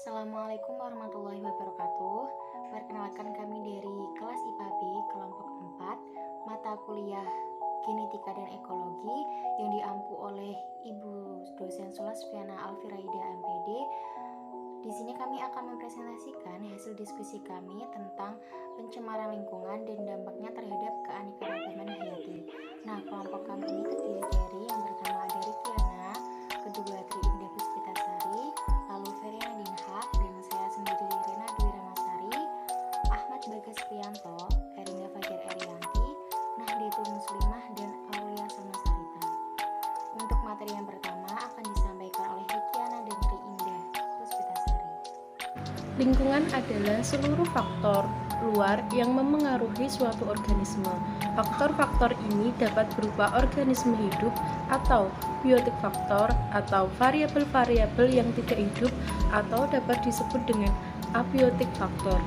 Assalamualaikum warahmatullahi wabarakatuh. Perkenalkan kami dari kelas IPA B kelompok 4, mata kuliah Genetika dan Ekologi yang diampu oleh Ibu dosen Sulasviana Alfiraida MPD. Di sini kami akan mempresentasikan hasil diskusi kami tentang pencemaran lingkungan dan dampaknya terhadap keanekaragaman hayati. Nah, kelompok kami ini terdiri dari yang pertama ada Rikiana, kedua Tri Indah Puspitasari, lalu Feria Dinha, dan saya sendiri Rina Dwi Ramasari, Ahmad Bagas Prianto, Erina Fajar Erianti, Nahdlatul Muslimah, dan Aulia Samasarita. Untuk materi yang pertama akan disampaikan oleh Rikiana dan Tri Indah Puspitasari. Lingkungan adalah seluruh faktor luar yang memengaruhi suatu organisme. Faktor-faktor ini dapat berupa organisme hidup atau biotik faktor atau variabel-variabel yang tidak hidup atau dapat disebut dengan abiotik faktor.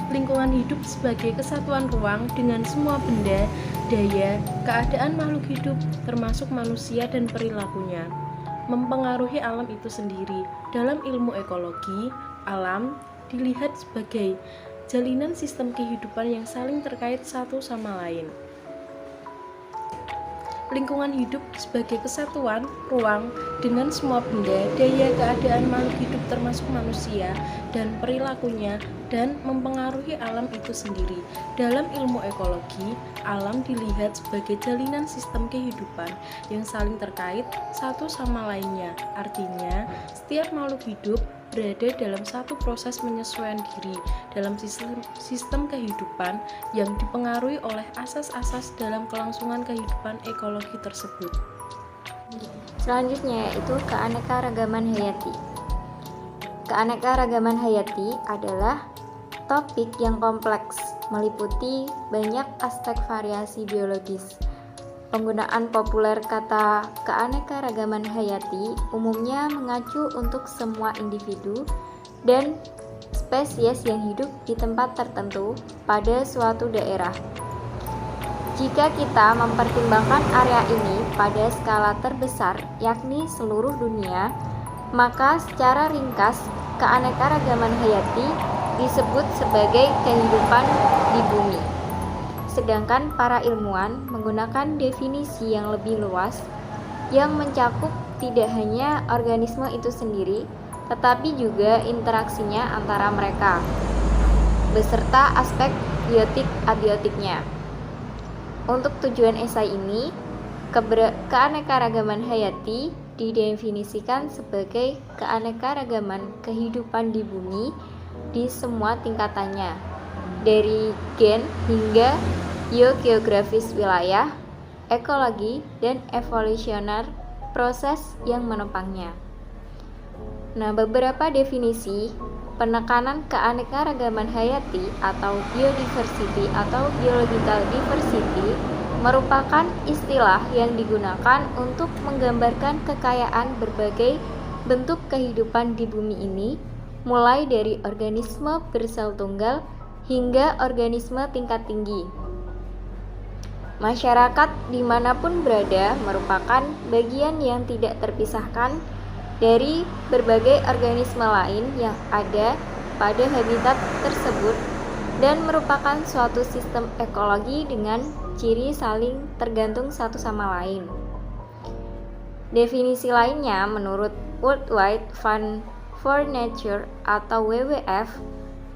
Lingkungan hidup sebagai kesatuan ruang dengan semua benda, daya, keadaan makhluk hidup termasuk manusia dan perilakunya, mempengaruhi alam itu sendiri. Dalam ilmu ekologi, alam dilihat sebagai jalinan sistem kehidupan yang saling terkait satu sama lain. Lingkungan hidup sebagai kesatuan ruang dengan semua benda, daya, keadaan makhluk hidup termasuk manusia dan perilakunya dan mempengaruhi alam itu sendiri. Dalam ilmu ekologi, alam dilihat sebagai jalinan sistem kehidupan yang saling terkait satu sama lainnya. Artinya, setiap makhluk hidup berada dalam satu proses penyesuaian diri dalam sistem kehidupan yang dipengaruhi oleh asas-asas dalam kelangsungan kehidupan ekologi tersebut. Selanjutnya yaitu keanekaragaman hayati. Keanekaragaman hayati adalah topik yang kompleks, meliputi banyak aspek variasi biologis. Penggunaan populer kata keanekaragaman hayati umumnya mengacu untuk semua individu dan spesies yang hidup di tempat tertentu pada suatu daerah. Jika kita mempertimbangkan area ini pada skala terbesar, yakni seluruh dunia, maka secara ringkas keanekaragaman hayati disebut sebagai kehidupan di bumi. Sedangkan para ilmuwan menggunakan definisi yang lebih luas yang mencakup tidak hanya organisme itu sendiri, tetapi juga interaksinya antara mereka, beserta aspek biotik-abiotiknya. Untuk tujuan esai ini, keanekaragaman hayati didefinisikan sebagai keanekaragaman kehidupan di bumi di semua tingkatannya, dari gen hingga geografis wilayah, ekologi, dan evolusioner proses yang menopangnya. Nah, beberapa definisi penekanan keanekaragaman hayati atau biodiversity atau biological diversity merupakan istilah yang digunakan untuk menggambarkan kekayaan berbagai bentuk kehidupan di bumi ini, mulai dari organisme bersel tunggal hingga organisme tingkat tinggi. Masyarakat dimanapun berada merupakan bagian yang tidak terpisahkan dari berbagai organisme lain yang ada pada habitat tersebut dan merupakan suatu sistem ekologi dengan ciri saling tergantung satu sama lain. Definisi lainnya menurut World Wide Fund for Nature atau WWF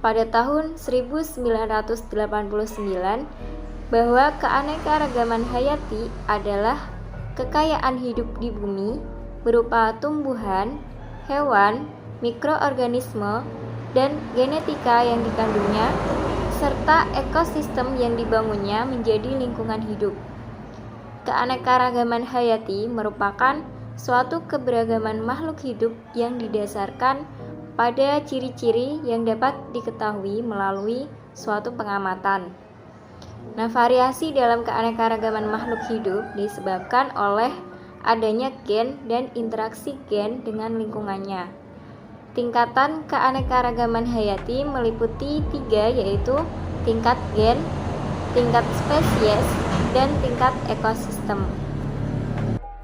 pada tahun 1989 bahwa keanekaragaman hayati adalah kekayaan hidup di bumi berupa tumbuhan, hewan, mikroorganisme, dan genetika yang dikandungnya, serta ekosistem yang dibangunnya menjadi lingkungan hidup. Keanekaragaman hayati merupakan suatu keberagaman makhluk hidup yang didasarkan pada ciri-ciri yang dapat diketahui melalui suatu pengamatan. Nah, variasi dalam keanekaragaman makhluk hidup disebabkan oleh adanya gen dan interaksi gen dengan lingkungannya. Tingkatan keanekaragaman hayati meliputi 3, yaitu tingkat gen, tingkat spesies, dan tingkat ekosistem.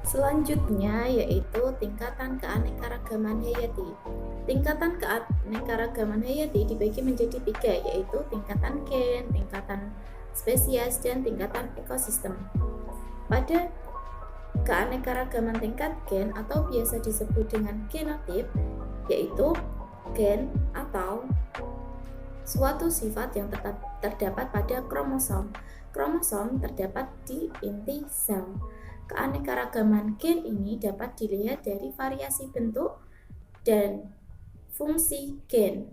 Selanjutnya yaitu tingkatan keanekaragaman hayati. Tingkatan keanekaragaman hayati dibagi menjadi 3, yaitu tingkatan gen, tingkatan spesies, dan tingkatan ekosistem. Pada keanekaragaman tingkat gen atau biasa disebut dengan genotip, yaitu gen atau suatu sifat yang terdapat pada kromosom. Kromosom terdapat di inti sel. Keanekaragaman gen ini dapat dilihat dari variasi bentuk dan fungsi gen.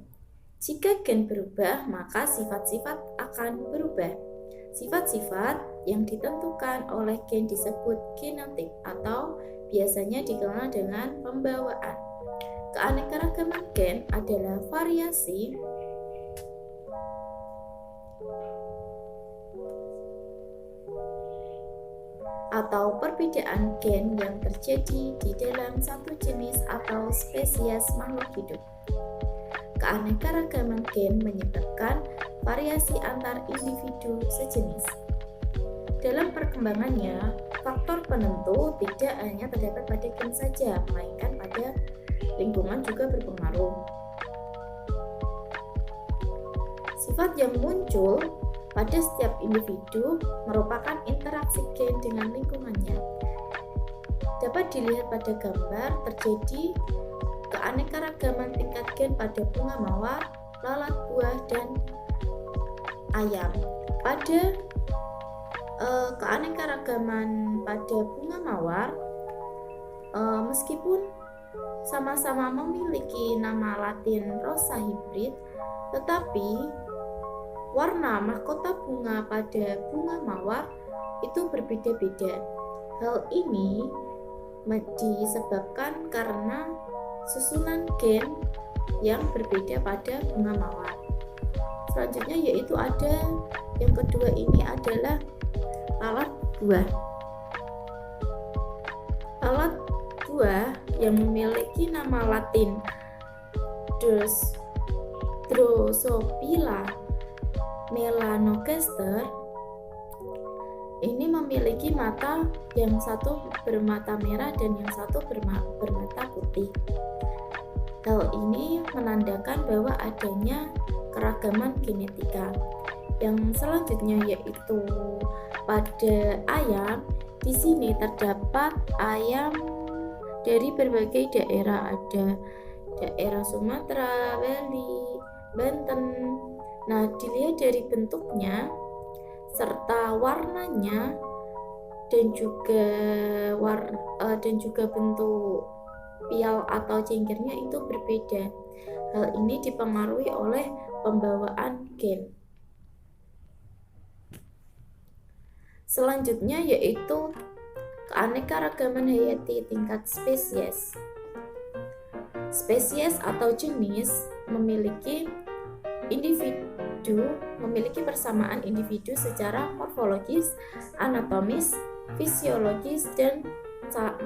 Jika gen berubah, maka sifat-sifat akan berubah. Sifat-sifat yang ditentukan oleh gen disebut genotip atau biasanya dikenal dengan pembawaan. Keanekaragaman gen adalah variasi atau perbedaan gen yang terjadi di dalam satu jenis atau spesies makhluk hidup. Keanekaragaman gen menyebabkan variasi antar individu sejenis. Dalam perkembangannya, faktor penentu tidak hanya terdapat pada gen saja, melainkan pada lingkungan juga berpengaruh. Sifat yang muncul pada setiap individu merupakan interaksi gen dengan lingkungannya. Dapat dilihat pada gambar terjadi keanekaragaman tingkat gen pada bunga mawar, lalat buah, dan ayam. Pada keanekaragaman pada bunga mawar, meskipun sama-sama memiliki nama Latin Rosa hybrid, tetapi warna mahkota bunga pada bunga mawar itu berbeda-beda. Hal ini disebabkan karena susunan gen yang berbeda pada bunga mawar. Selanjutnya yaitu ada yang kedua ini adalah lalat buah. Lalat buah yang memiliki nama Latin Drosophila melanogaster ini memiliki mata yang satu bermata merah dan yang satu bermata putih. Hal ini menandakan bahwa adanya keragaman genetika. Yang selanjutnya yaitu pada ayam, di sini terdapat ayam dari berbagai daerah, ada daerah Sumatera, Bali, Banten. Nah, dilihat dari bentuknya serta warnanya dan juga bentuk pial atau cingkirnya itu berbeda. Hal ini dipengaruhi oleh pembawaan gen. Selanjutnya yaitu keanekaragaman hayati tingkat spesies. Spesies atau jenis memiliki persamaan individu secara morfologis, anatomis, fisiologis, dan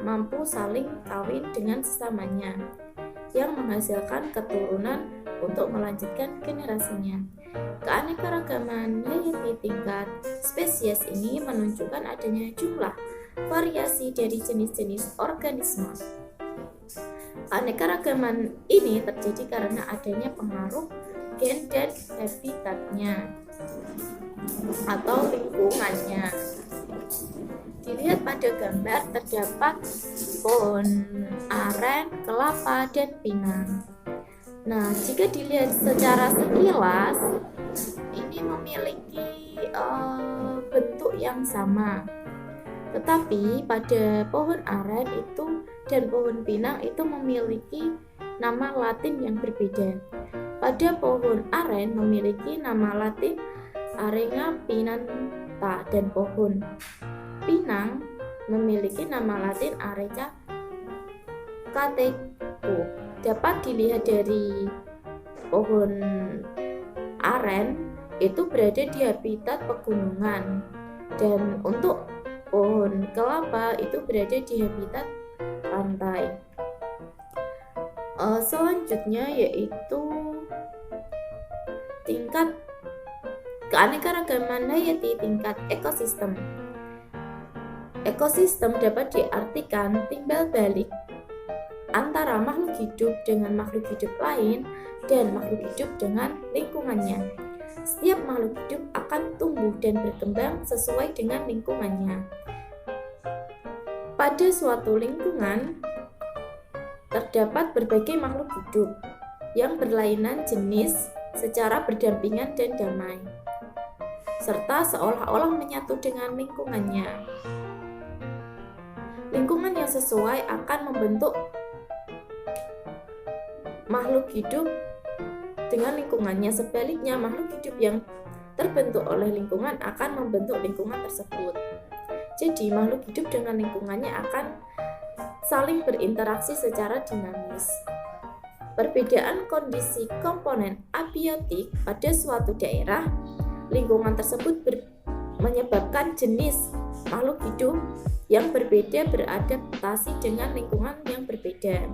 mampu saling kawin dengan sesamanya yang menghasilkan keturunan untuk melanjutkan generasinya. Keanekaragaman hayati tingkat spesies ini menunjukkan adanya jumlah variasi dari jenis-jenis organisme. Keanekaragaman ini terjadi karena adanya pengaruh gen dan habitatnya atau lingkungannya. Dilihat pada gambar terdapat pohon aren, kelapa, dan pinang. Nah, jika dilihat secara sekilas, ini memiliki bentuk yang sama. Tetapi pada pohon aren itu dan pohon pinang itu memiliki nama Latin yang berbeda. Pada pohon aren memiliki nama Latin Arenga pinanta dan pohon pinang memiliki nama Latin Areca catechu. Dapat dilihat dari pohon aren itu berada di habitat pegunungan, dan untuk pohon kelapa itu berada di habitat pantai. Selanjutnya yaitu tingkat keanekaragaman hayati tingkat ekosistem. Ekosistem dapat diartikan timbal balik antara makhluk hidup dengan makhluk hidup lain dan makhluk hidup dengan lingkungannya. Setiap makhluk hidup akan tumbuh dan berkembang sesuai dengan lingkungannya. Pada suatu lingkungan terdapat berbagai makhluk hidup yang berlainan jenis secara berdampingan dan damai, serta seolah-olah menyatu dengan lingkungannya. Lingkungan yang sesuai akan membentuk makhluk hidup dengan lingkungannya. Sebaliknya, makhluk hidup yang terbentuk oleh lingkungan akan membentuk lingkungan tersebut. Jadi, makhluk hidup dengan lingkungannya akan saling berinteraksi secara dinamis. Perbedaan kondisi komponen abiotik pada suatu daerah lingkungan tersebut menyebabkan jenis makhluk hidup yang berbeda beradaptasi dengan lingkungan yang berbeda.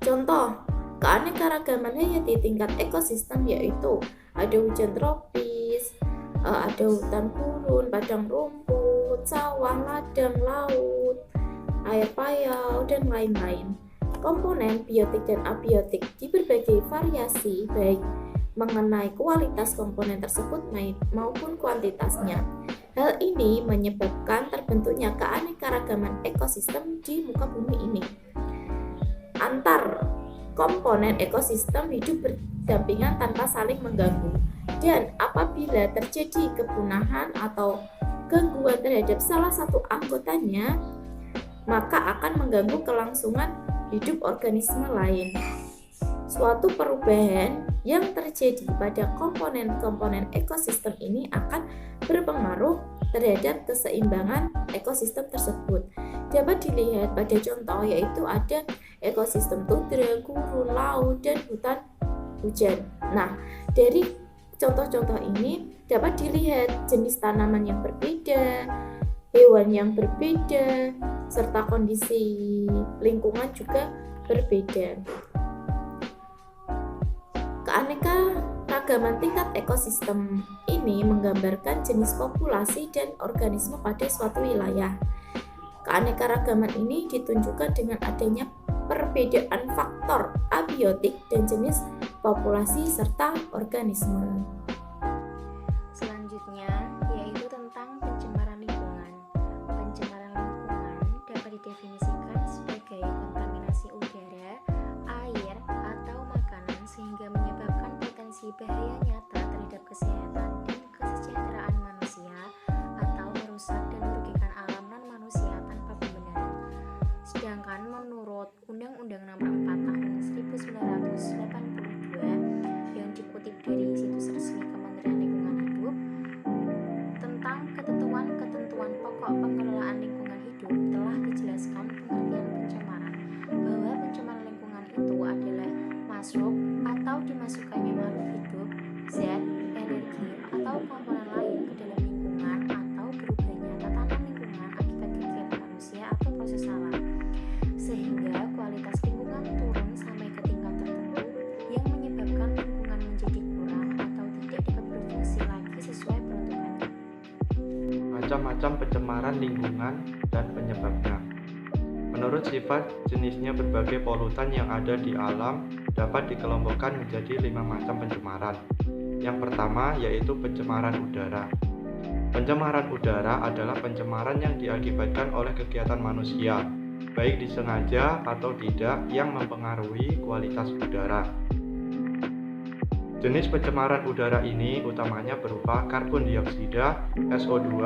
Contoh, keanekaragaman hayati tingkat ekosistem yaitu ada hujan tropis, ada hutan gurun, padang rumput, sawah, ladang, laut, air payau, dan lain-lain. Komponen biotik dan abiotik di berbagai variasi baik mengenai kualitas komponen tersebut maupun kuantitasnya. Hal ini menyebabkan terbentuknya keanekaragaman ekosistem di muka bumi ini. Antar komponen ekosistem hidup berdampingan tanpa saling mengganggu. Dan apabila terjadi kepunahan atau gangguan terhadap salah satu anggotanya, maka akan mengganggu kelangsungan hidup organisme lain. Suatu perubahan yang terjadi pada komponen-komponen ekosistem ini akan berpengaruh terhadap keseimbangan ekosistem tersebut. Dapat dilihat pada contoh yaitu ada ekosistem tundra, gurun, laut, dan hutan hujan. Nah, dari contoh-contoh ini dapat dilihat jenis tanaman yang berbeda, hewan yang berbeda, serta kondisi lingkungan juga berbeda. Keanekaragaman tingkat ekosistem ini menggambarkan jenis populasi dan organisme pada suatu wilayah. Keanekaragaman ini ditunjukkan dengan adanya perbedaan faktor abiotik dan jenis populasi serta organisme. Selanjutnya yaitu tentang pencemaran lingkungan. Pencemaran lingkungan dapat didefinisikan sebagai kontaminasi udara, air, atau makanan sehingga menyebabkan potensi bahaya nyata terhadap kesehatan dan kesejahteraan manusia atau merusak dan merugikan alam non-manusia tanpa pembenaran. Sedangkan menurut Undang-Undang Nomor 4 Tahun 1982 yang dikutip dari situs resmi Kementerian Lingkungan Hidup tentang ketentuan-ketentuan pokok pengelolaan lingkungan hidup telah dijelaskan pengertian pencemaran, bahwa pencemaran lingkungan itu adalah masuk atau dimasukkannya makhluk hidup, zat, energi, atau komponen lain ke dalam lingkungan atau berubahnya tatanan lingkungan akibat kegiatan manusia atau proses alam, sehingga kualitas lingkungan turun sampai ke tingkat tertentu yang menyebabkan lingkungan menjadi kurang atau tidak dapat berfungsi lagi sesuai peruntukannya. Macam-macam pencemaran lingkungan dan penyebabnya. Menurut sifat jenisnya, berbagai polutan yang ada di alam dapat dikelompokkan menjadi 5 macam pencemaran. Yang pertama yaitu pencemaran udara. Pencemaran udara adalah pencemaran yang diakibatkan oleh kegiatan manusia, baik disengaja atau tidak, yang mempengaruhi kualitas udara. Jenis pencemaran udara ini utamanya berupa karbon dioksida, SO2,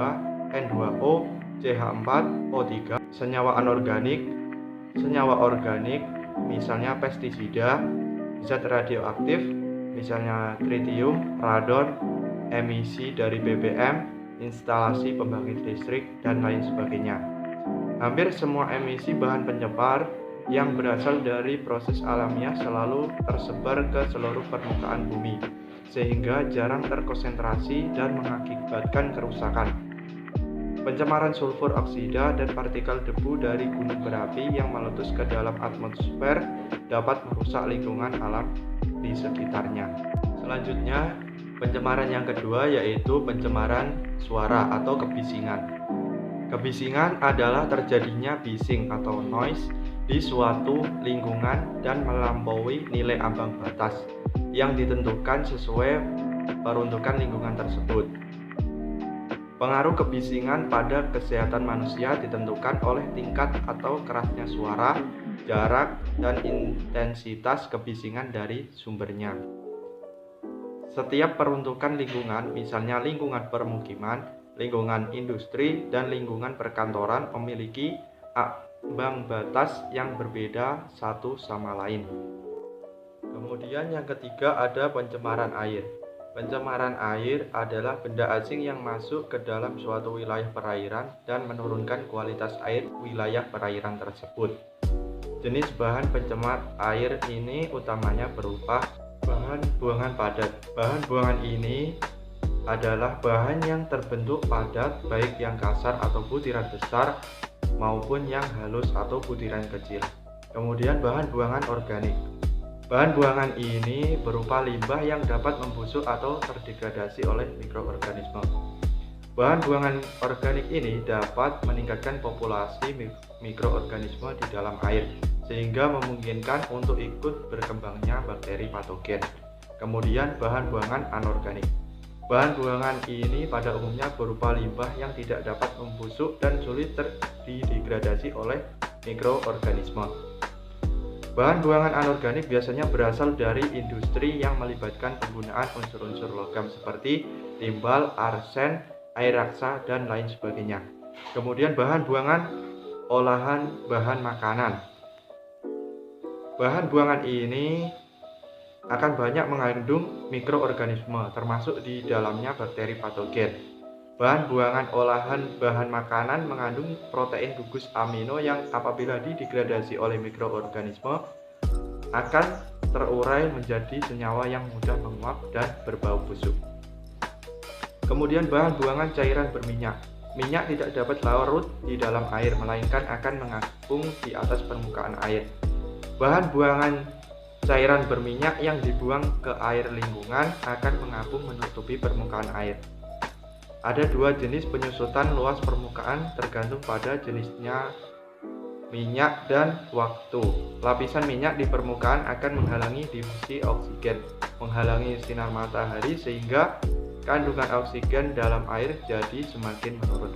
N2O, CH4, O3, senyawa anorganik, senyawa organik, misalnya pestisida, zat radioaktif, misalnya tritium, radon, emisi dari BBM, instalasi pembangkit listrik, dan lain sebagainya. Hampir semua emisi bahan penyebab yang berasal dari proses alamiah selalu tersebar ke seluruh permukaan bumi, sehingga jarang terkonsentrasi dan mengakibatkan kerusakan. Pencemaran sulfur oksida dan partikel debu dari gunung berapi yang meletus ke dalam atmosfer dapat merusak lingkungan alam di sekitarnya. Selanjutnya, pencemaran yang kedua yaitu pencemaran suara atau kebisingan. Kebisingan adalah terjadinya bising atau noise di suatu lingkungan dan melampaui nilai ambang batas yang ditentukan sesuai peruntukan lingkungan tersebut. Pengaruh kebisingan pada kesehatan manusia ditentukan oleh tingkat atau kerasnya suara, jarak, dan intensitas kebisingan dari sumbernya. Setiap peruntukan lingkungan, misalnya lingkungan permukiman, lingkungan industri, dan lingkungan perkantoran memiliki ambang batas yang berbeda satu sama lain. Kemudian yang ketiga ada pencemaran air. Pencemaran air adalah benda asing yang masuk ke dalam suatu wilayah perairan dan menurunkan kualitas air wilayah perairan tersebut. Jenis bahan pencemar air ini utamanya berupa bahan buangan padat. Bahan buangan ini adalah bahan yang terbentuk padat, baik yang kasar atau butiran besar maupun yang halus atau butiran kecil. Kemudian bahan buangan organik. Bahan buangan ini berupa limbah yang dapat membusuk atau terdegradasi oleh mikroorganisme. Bahan buangan organik ini dapat meningkatkan populasi mikroorganisme di dalam air, sehingga memungkinkan untuk ikut berkembangnya bakteri patogen. Kemudian bahan buangan anorganik. Bahan buangan ini pada umumnya berupa limbah yang tidak dapat membusuk dan sulit terdegradasi oleh mikroorganisme. Bahan buangan anorganik biasanya berasal dari industri yang melibatkan penggunaan unsur-unsur logam seperti timbal, arsen, air raksa, dan lain sebagainya. Kemudian bahan buangan olahan bahan makanan. Bahan buangan ini akan banyak mengandung mikroorganisme, termasuk di dalamnya bakteri patogen. Bahan buangan olahan bahan makanan mengandung protein gugus amino yang apabila didegradasi oleh mikroorganisme akan terurai menjadi senyawa yang mudah menguap dan berbau busuk. Kemudian bahan buangan cairan berminyak. Minyak tidak dapat larut di dalam air, melainkan akan mengapung di atas permukaan air. Bahan buangan cairan berminyak yang dibuang ke air lingkungan akan mengapung menutupi permukaan air. Ada dua jenis penyusutan luas permukaan tergantung pada jenisnya minyak dan waktu. Lapisan minyak di permukaan akan menghalangi difusi oksigen, menghalangi sinar matahari sehingga kandungan oksigen dalam air jadi semakin menurun.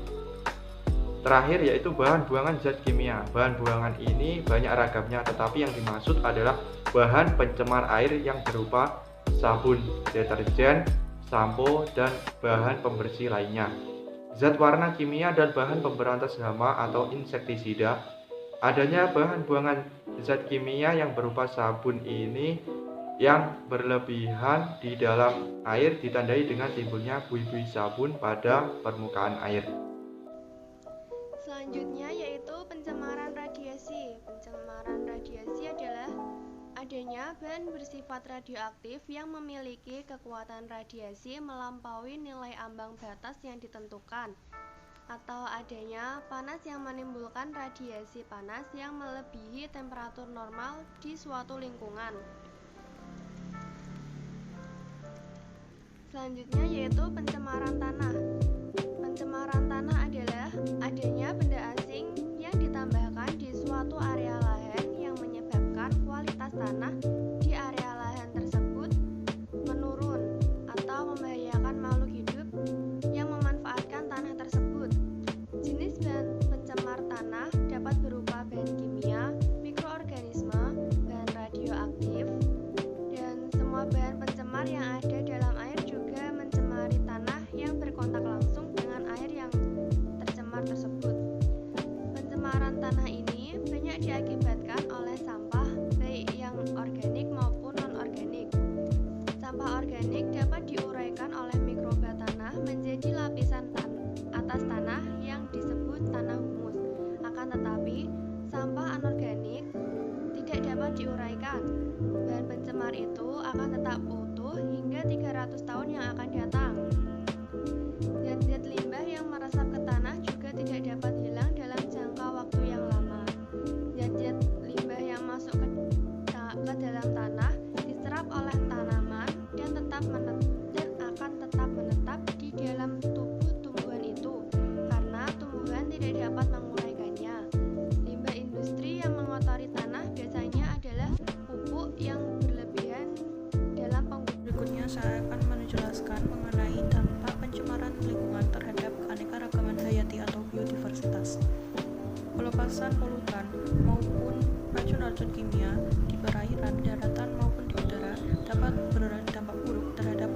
Terakhir yaitu bahan buangan zat kimia. Bahan buangan ini banyak ragamnya, tetapi yang dimaksud adalah bahan pencemar air yang berupa sabun, deterjen, sampo, dan bahan pembersih lainnya. Zat warna kimia dan bahan pemberantas hama atau insektisida. Adanya bahan buangan zat kimia yang berupa sabun ini yang berlebihan di dalam air ditandai dengan timbulnya buih-buih sabun pada permukaan air. Selanjutnya yaitu pencemaran radiasi. Pencemaran radiasi adalah adanya bahan bersifat radioaktif yang memiliki kekuatan radiasi melampaui nilai ambang batas yang ditentukan, atau adanya panas yang menimbulkan radiasi panas yang melebihi temperatur normal di suatu lingkungan. Selanjutnya yaitu pencemaran tanah. Pencemaran tanah adalah adanya benda asing yang ditambahkan di suatu area lahan yang menyebabkan kualitas tanah di area lahan tersebut menurun atau membahayakan makhluk hidup yang memanfaatkan tanah tersebut. Jenis bahan pencemar tanah dapat berupa bahan kimia, mikroorganisme, bahan radioaktif, dan semua bahan pencemar yang ada dalam air juga mencemari tanah yang berkontak langsung dengan air yang tercemar tersebut. Pencemaran tanah ini banyak diakibatkan oleh sampah, baik yang organik maupun non-organik. Sampah organik dapat diuraikan oleh mikroba tanah menjadi lapisan atas tanah yang disebut tanah humus. Akan tetapi, sampah anorganik tidak dapat diuraikan. Bahan pencemar itu akan tetap utuh hingga 300 tahun yang akan datang. Zat-zat limbah yang meresap ke tanah juga tidak dapat hilang dalam jangka waktu yang lama. Zat-zat limbah yang masuk ke dalam tanah diserap oleh tanaman dan akan tetap menetap di dalam tubuh tumbuhan itu karena tumbuhan tidak dapat menguraikannya. Limbah industri yang mengotori saya akan menjelaskan mengenai dampak pencemaran lingkungan terhadap keanekaragaman hayati atau biodiversitas. Pelepasan polutan maupun racun-racun kimia di perairan, daratan maupun di udara dapat berdampak buruk terhadap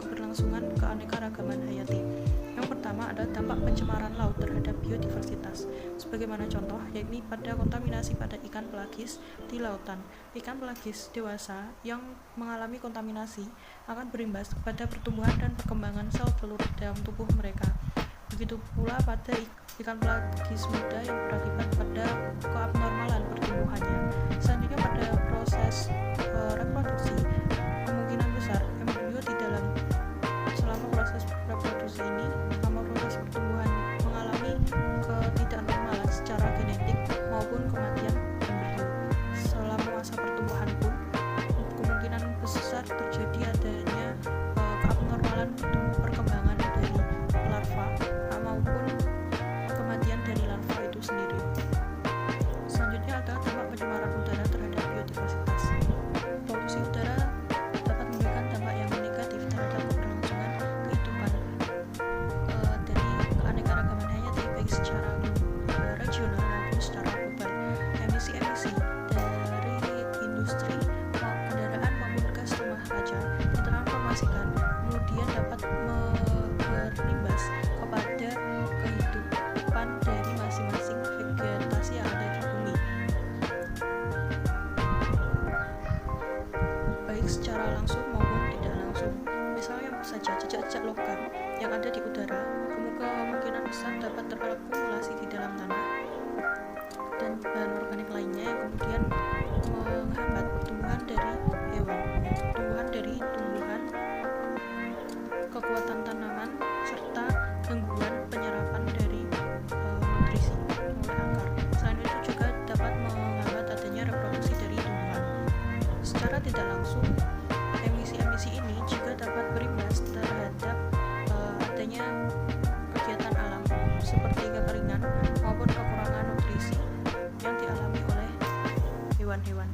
keberlangsungan keanekaragaman hayati. Yang pertama adalah dampak pencemaran laut terhadap biodiversitas. Sebagaimana contoh, yakni pada kontaminasi pada ikan pelagis di lautan. Ikan pelagis dewasa yang mengalami kontaminasi akan berimbas kepada pertumbuhan dan perkembangan sel telur dalam tubuh mereka. Begitu pula pada ikan pelagis muda yang berakibat pada keabnormalan pertumbuhannya. Selanjutnya pada proses reproduksi, kemungkinan besar embrio di dalam selama proses reproduksi ini, selama proses pertumbuhan mengalami ketidaknormalan secara genetik maupun kematian embrio. Selama masa pertumbuhan pun kemungkinan besar terjadi adanya keabnormalan perkembangan dari larva maupun kematian dari larva itu sendiri. Selanjutnya adalah dampak pencemaran udara terhadap biodiversitas. Polusi udara dapat memberikan dampak yang negatif terhadap keberlangsungan kehidupan dari keanekaragaman hayati baik secara regional maupun secara global. Emisi-emisi dari industri, kendaraan maupun gas rumah kaca ditransformasikan kemudian dapat berimbas kepada kehidupan dari masing-masing vegetasi yang ada di bumi, baik secara langsung maupun tidak langsung. Misalnya saja jejak-jejak logam yang ada di udara kemungkinan besar dapat terakumulasi di dalam tanah dan bahan organik lainnya yang kemudian menghambat pertumbuhan dari hewan, pertumbuhan dari tumbuhan, kekuatan tanaman, serta gangguan penyerapan dari nutrisi oleh akar. Selain itu juga dapat menghambat adanya reproduksi dari tumbuhan. Secara tidak langsung, emisi-emisi ini juga dapat berimbas terhadap adanya kegiatan alam seperti kekeringan maupun kekurangan nutrisi yang dialami oleh hewan-hewan.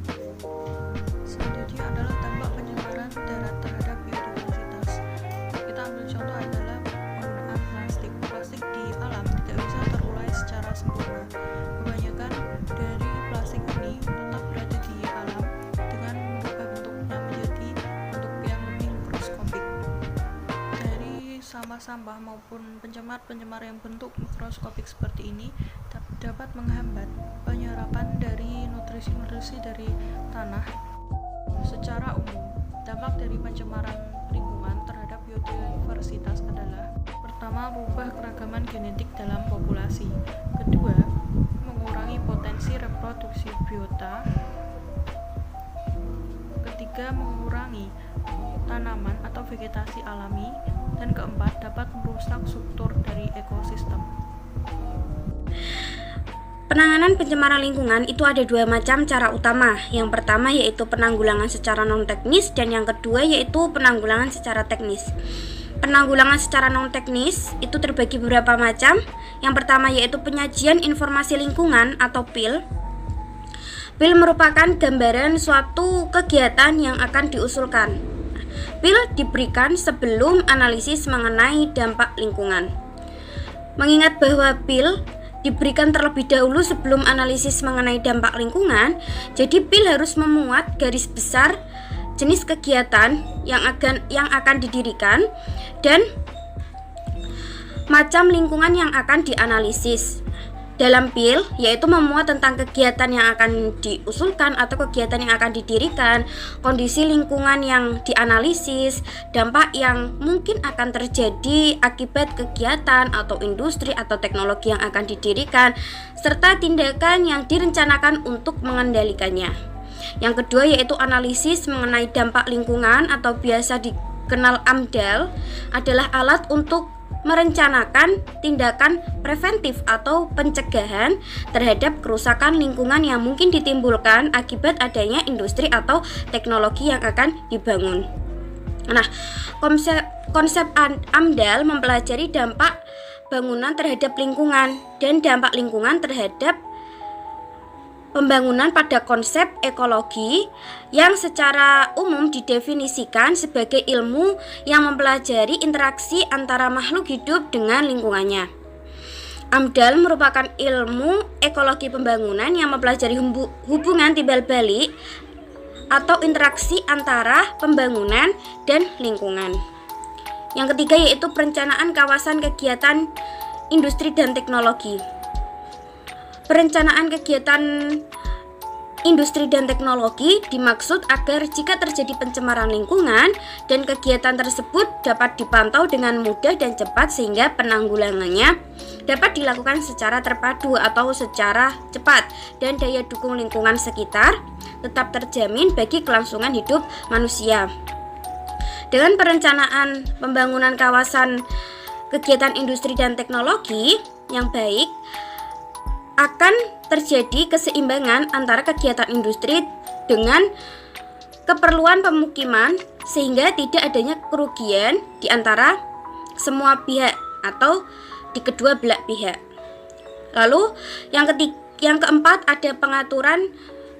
Selanjutnya adalah dampak pencemaran darat terhadap biodiversitas. Kita ambil contoh adalah penggunaan plastik. Plastik di alam tidak bisa terurai secara sempurna. Kebanyakan dari plastik ini tetap berada di alam dengan mengubah bentuknya menjadi bentuk yang lebih mikroskopik. Dari sampah-sampah maupun pencemar yang bentuk mikroskopik seperti ini dapat menghambat penyerapan dari nutrisi dari tanah. Secara umum, dampak dari pencemaran lingkungan terhadap biodiversitas adalah: pertama, mengubah keragaman genetik dalam populasi; kedua, mengurangi potensi reproduksi biota; ketiga, mengurangi tanaman atau vegetasi alami; dan keempat, dapat merusak struktur dari ekosistem. Penanganan pencemaran lingkungan itu ada dua macam cara utama. Yang pertama yaitu penanggulangan secara non-teknis, dan yang kedua yaitu penanggulangan secara teknis. Penanggulangan secara non-teknis itu terbagi beberapa macam. Yang pertama yaitu penyajian informasi lingkungan atau PIL. PIL merupakan gambaran suatu kegiatan yang akan diusulkan. PIL diberikan sebelum analisis mengenai dampak lingkungan. Mengingat bahwa PIL diberikan terlebih dahulu sebelum analisis mengenai dampak lingkungan, jadi PIL harus memuat garis besar jenis kegiatan yang akan didirikan dan macam lingkungan yang akan dianalisis. Dalam PIL yaitu memuat tentang kegiatan yang akan diusulkan atau kegiatan yang akan didirikan, kondisi lingkungan yang dianalisis, dampak yang mungkin akan terjadi akibat kegiatan atau industri atau teknologi yang akan didirikan, serta tindakan yang direncanakan untuk mengendalikannya. Yang kedua yaitu analisis mengenai dampak lingkungan atau biasa dikenal AMDAL, adalah alat untuk merencanakan tindakan preventif atau pencegahan terhadap kerusakan lingkungan yang mungkin ditimbulkan akibat adanya industri atau teknologi yang akan dibangun. Nah, konsep AMDAL mempelajari dampak bangunan terhadap lingkungan dan dampak lingkungan terhadap pembangunan pada konsep ekologi yang secara umum didefinisikan sebagai ilmu yang mempelajari interaksi antara makhluk hidup dengan lingkungannya. AMDAL merupakan ilmu ekologi pembangunan yang mempelajari hubungan timbal balik atau interaksi antara pembangunan dan lingkungan. Yang ketiga yaitu perencanaan kawasan kegiatan industri dan teknologi. Perencanaan kegiatan industri dan teknologi dimaksud agar jika terjadi pencemaran lingkungan dan kegiatan tersebut dapat dipantau dengan mudah dan cepat sehingga penanggulangannya dapat dilakukan secara terpadu atau secara cepat dan daya dukung lingkungan sekitar tetap terjamin bagi kelangsungan hidup manusia. Dengan perencanaan pembangunan kawasan kegiatan industri dan teknologi yang baik, akan terjadi keseimbangan antara kegiatan industri dengan keperluan pemukiman sehingga tidak adanya kerugian di antara semua pihak atau di kedua belah pihak. Lalu yang keempat ada pengaturan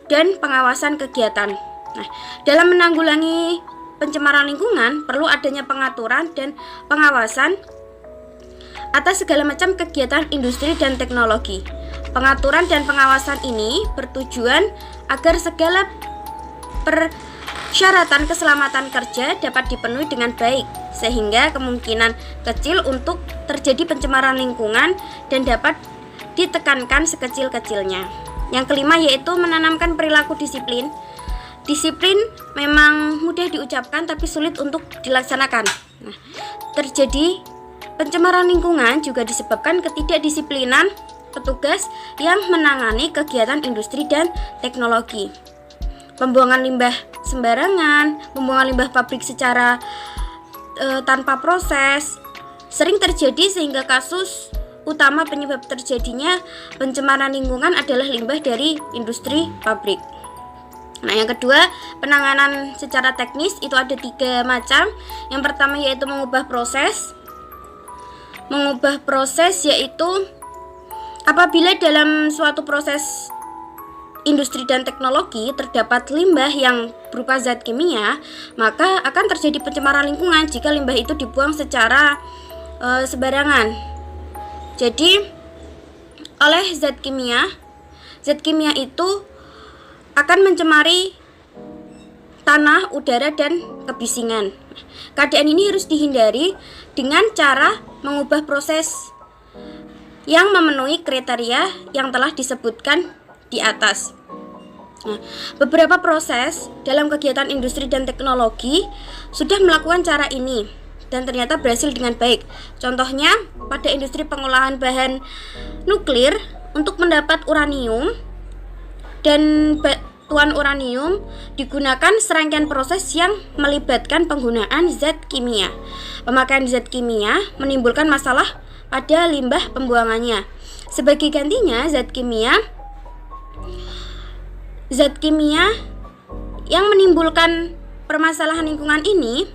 dan pengawasan kegiatan. Nah, dalam menanggulangi pencemaran lingkungan perlu adanya pengaturan dan pengawasan atas segala macam kegiatan industri dan teknologi. Pengaturan dan pengawasan ini bertujuan agar segala persyaratan keselamatan kerja dapat dipenuhi dengan baik sehingga kemungkinan kecil untuk terjadi pencemaran lingkungan dan dapat ditekankan sekecil-kecilnya. Yang kelima yaitu menanamkan perilaku disiplin. Disiplin memang mudah diucapkan tapi sulit untuk dilaksanakan. Nah, terjadi pencemaran lingkungan juga disebabkan ketidakdisiplinan petugas yang menangani kegiatan industri dan teknologi. Pembuangan limbah sembarangan, pembuangan limbah pabrik secara tanpa proses sering terjadi sehingga kasus utama penyebab terjadinya pencemaran lingkungan adalah limbah dari industri pabrik. Nah, yang kedua, penanganan secara teknis itu ada 3 macam. Yang pertama yaitu mengubah proses. Mengubah proses yaitu apabila dalam suatu proses industri dan teknologi terdapat limbah yang berupa zat kimia, maka akan terjadi pencemaran lingkungan jika limbah itu dibuang secara sembarangan. Jadi oleh zat kimia itu akan mencemari tanah, udara, dan kebisingan. Keadaan ini harus dihindari dengan cara mengubah proses yang memenuhi kriteria yang telah disebutkan di atas. Nah, beberapa proses dalam kegiatan industri dan teknologi sudah melakukan cara ini dan ternyata berhasil dengan baik. Contohnya pada industri pengolahan bahan nuklir untuk mendapat uranium dan batuan uranium digunakan serangkaian proses yang melibatkan penggunaan zat kimia. Pemakaian zat kimia menimbulkan masalah pada limbah pembuangannya. Sebagai gantinya zat kimia yang menimbulkan permasalahan lingkungan ini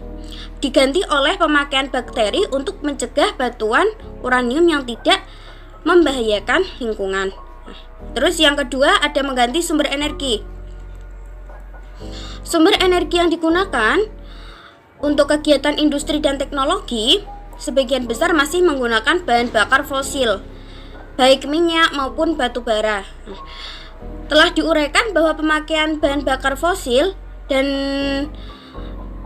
diganti oleh pemakaian bakteri untuk mencegah batuan uranium yang tidak membahayakan lingkungan. Terus yang kedua ada mengganti sumber energi. Sumber energi yang digunakan untuk kegiatan industri dan teknologi sebagian besar masih menggunakan bahan bakar fosil, baik minyak maupun batu bara. Telah diuraikan bahwa pemakaian bahan bakar fosil dan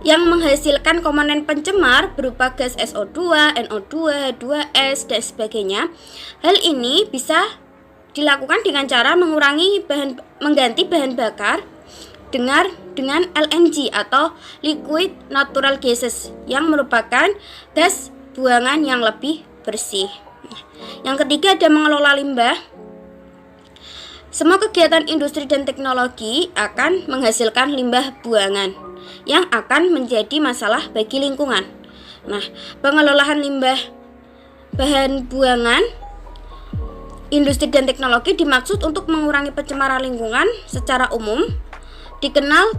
yang menghasilkan komponen pencemar berupa gas SO2, NO2, H2S, dan sebagainya. Hal ini bisa dilakukan dengan cara mengganti bahan bakar dengan LNG atau liquid natural gases yang merupakan gas buangan yang lebih bersih. Yang ketiga ada mengelola limbah. Semua kegiatan industri dan teknologi akan menghasilkan limbah buangan yang akan menjadi masalah bagi lingkungan. Nah, pengelolaan limbah bahan buangan industri dan teknologi dimaksud untuk mengurangi pencemaran lingkungan secara umum. Dikenal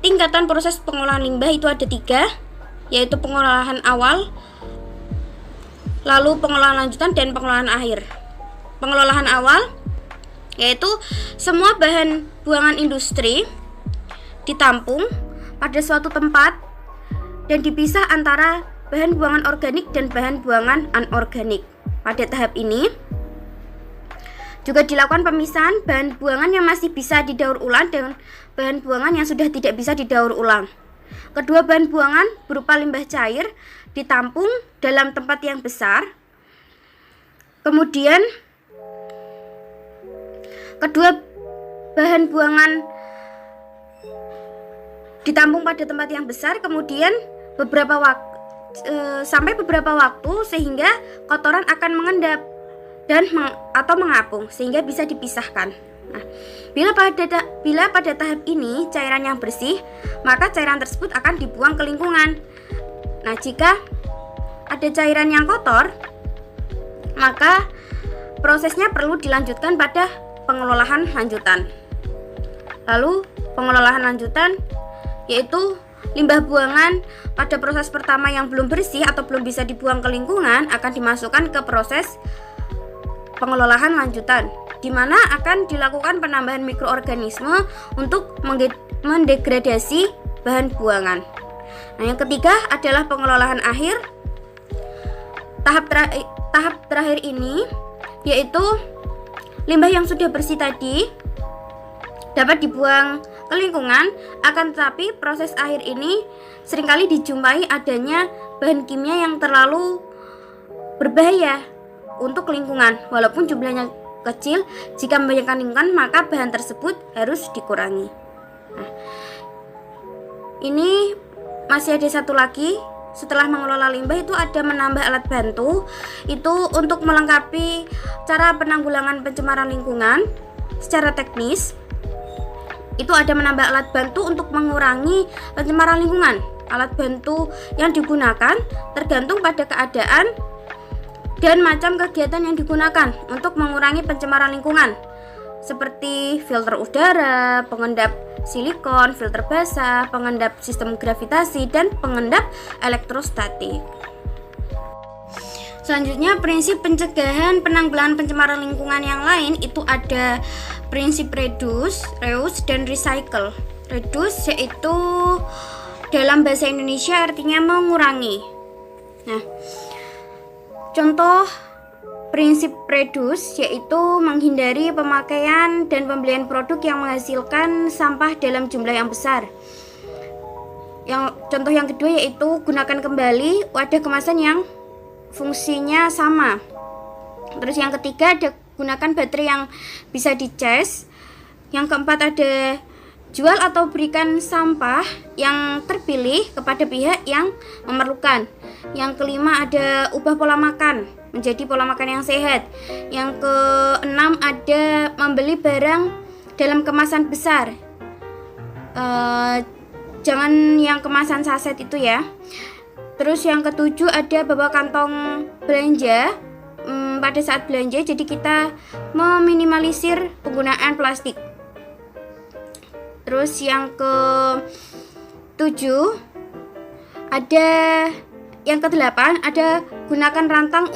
tingkatan proses pengolahan limbah itu ada 3, yaitu pengolahan awal, lalu pengolahan lanjutan, dan pengolahan akhir. Pengolahan awal yaitu semua bahan buangan industri ditampung pada suatu tempat dan dipisah antara bahan buangan organik dan bahan buangan anorganik. Pada tahap ini juga dilakukan pemisahan bahan buangan yang masih bisa didaur ulang dengan bahan buangan yang sudah tidak bisa didaur ulang. Kedua bahan buangan berupa limbah cair ditampung dalam tempat yang besar. Kemudian kedua bahan buangan ditampung pada tempat yang besar, kemudian sampai beberapa waktu sehingga kotoran akan mengendap dan atau mengapung sehingga bisa dipisahkan. Nah, bila pada tahap ini cairan yang bersih, maka cairan tersebut akan dibuang ke lingkungan. Nah, jika ada cairan yang kotor, maka prosesnya perlu dilanjutkan pada pengelolaan lanjutan. Lalu pengelolaan lanjutan yaitu limbah buangan pada proses pertama yang belum bersih atau belum bisa dibuang ke lingkungan akan dimasukkan ke proses pengelolaan lanjutan, di mana akan dilakukan penambahan mikroorganisme untuk mendegradasi bahan buangan. Nah, yang ketiga adalah pengelolaan akhir. Tahap terakhir ini yaitu limbah yang sudah bersih tadi dapat dibuang ke lingkungan, akan tetapi proses akhir ini seringkali dijumpai adanya bahan kimia yang terlalu berbahaya untuk lingkungan. Walaupun jumlahnya kecil, jika membahayakan lingkungan maka bahan tersebut harus dikurangi. Nah, ini masih ada satu lagi. Setelah mengelola limbah itu ada menambah alat bantu, itu untuk melengkapi cara penanggulangan pencemaran lingkungan secara teknis. Itu ada menambah alat bantu untuk mengurangi pencemaran lingkungan. Alat bantu yang digunakan tergantung pada keadaan dan macam kegiatan yang digunakan untuk mengurangi pencemaran lingkungan, seperti filter udara, pengendap silikon, filter basah, pengendap sistem gravitasi, dan pengendap elektrostatik. Selanjutnya, prinsip pencegahan penanggulangan pencemaran lingkungan yang lain itu ada prinsip reduce, reuse, dan recycle. Reduce yaitu dalam bahasa Indonesia artinya mengurangi. Nah, contoh prinsip reduce yaitu menghindari pemakaian dan pembelian produk yang menghasilkan sampah dalam jumlah yang besar. Contoh yang kedua yaitu gunakan kembali wadah kemasan yang fungsinya sama. Terus yang ketiga ada gunakan baterai yang bisa dicas. Yang keempat ada jual atau berikan sampah yang terpilih kepada pihak yang memerlukan. Yang kelima ada ubah pola makan menjadi pola makan yang sehat. Yang keenam ada membeli barang dalam kemasan besar. Jangan yang kemasan saset itu ya. Terus yang ketujuh ada bawa kantong belanja pada saat belanja, jadi kita meminimalisir penggunaan plastik. Terus yang ke-7 ada yang ke-8 ada gunakan rantang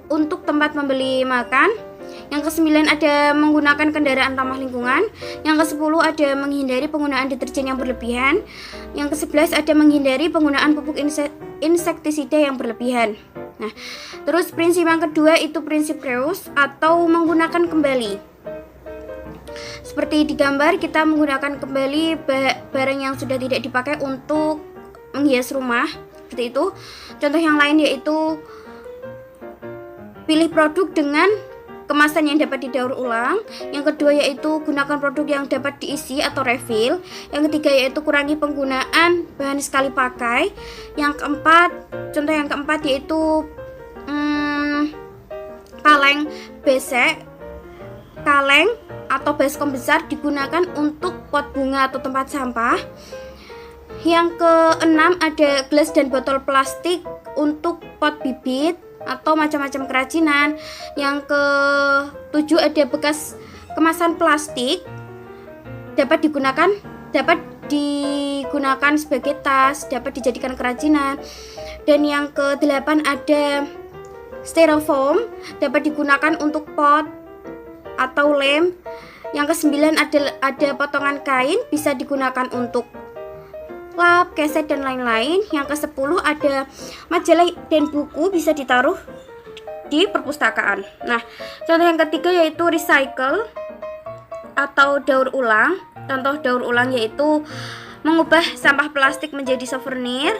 untuk tempat membeli makan. Yang ke-9 ada menggunakan kendaraan ramah lingkungan. Yang ke-10 ada menghindari penggunaan deterjen yang berlebihan. Yang ke-11 ada menghindari penggunaan pupuk insektisida yang berlebihan. Nah, terus prinsip yang kedua itu prinsip reuse atau menggunakan kembali. Seperti di gambar, kita menggunakan kembali barang yang sudah tidak dipakai untuk menghias rumah, seperti itu. Contoh yang lain yaitu pilih produk dengan kemasan yang dapat didaur ulang. Yang kedua yaitu gunakan produk yang dapat diisi atau refill. Yang ketiga yaitu kurangi penggunaan bahan sekali pakai. Contoh yang keempat yaitu kaleng besek. Kaleng atau baskom besar digunakan untuk pot bunga atau tempat sampah. Yang keenam ada gelas dan botol plastik untuk pot bibit atau macam-macam kerajinan. Yang ke-7 ada bekas kemasan plastik dapat digunakan sebagai tas, dapat dijadikan kerajinan. Dan yang ke-8 ada styrofoam dapat digunakan untuk pot, atau lem. Yang ke-9 ada potongan kain, bisa digunakan untuk lap, keset, dan lain-lain. Yang ke-10 ada majalah dan buku, bisa ditaruh di perpustakaan. Nah, contoh yang ketiga yaitu recycle atau daur ulang. Contoh daur ulang yaitu mengubah sampah plastik menjadi souvenir.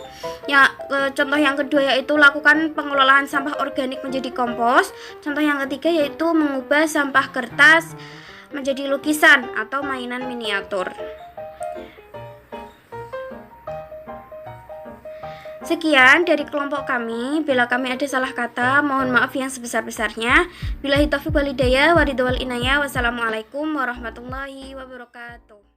Contoh yang kedua yaitu lakukan pengelolaan sampah organik menjadi kompos. Contoh yang ketiga yaitu mengubah sampah kertas menjadi lukisan atau mainan miniatur. Sekian dari kelompok kami. Bila kami ada salah kata, mohon maaf yang sebesar-besarnya. Billahi taufiq wal hidayah, waridul inayah. Wassalamualaikum warahmatullahi wabarakatuh.